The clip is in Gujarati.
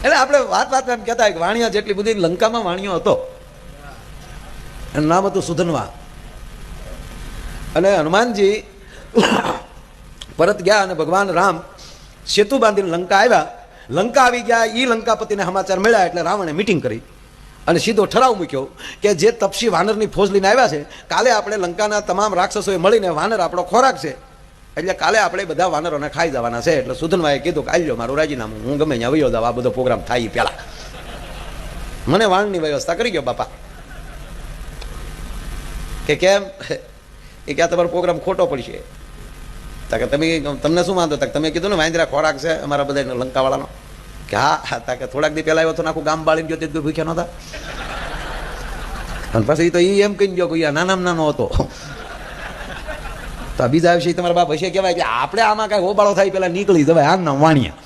એટલે આપણે વાત એમ કહેતા કે વાણિયા જેટલી બધી લંકામાં વાણિયો હતો, એનું નામ હતું સુધનવા. અને હનુમાનજી પરત ગયા અને ભગવાન રામ સેતુ બાંધીને લંકા આવ્યા. લંકા આવી ગયા, એ લંકાપતિને સમાચાર મળ્યા એટલે રાવણે મીટિંગ કરી અને સીધો ઠરાવ મૂક્યો કે જે તપસી વાનરની ફોજ લઈને આવ્યા છે, કાલે આપણે લંકાના તમામ રાક્ષસોએ મળીને વાનર આપણો ખોરાક છે, એટલે કાલે આપણે બધા વાનરોને ખાઈ જવાના છે. એટલે સુધનવાએ કીધું કે આલ્યો મારું રાજીનામું, હું ગમે ત્યાં વયો જાવ, આ બધો પ્રોગ્રામ થાય પહેલા મને વાણની વ્યવસ્થા કરી ગયો બાપા. કે કેમ? એ ક્યાં તમારો પ્રોગ્રામ ખોટો પડશે. તાકે તમને શું વાંધો? તમે કીધું ને વાંદરા ખોરાક છે અમારા બધા લંકાવાળાનો. કે હા. તાકે થોડાક દી પહેલા આવ્યો તો આખું ગામ બાળીને ગયો, તે ભૂખ્યા નહોતા. અને પછી તો એ એમ કહી ગયો કે નાનામાં નાનો હતો. તો બીજા વિશે તમારા બાપ હશે કહેવાય કે આપણે આમાં કાંઈ હોબાળો થાય પેલા નીકળી જવાય. આમ નામ વાણિયા.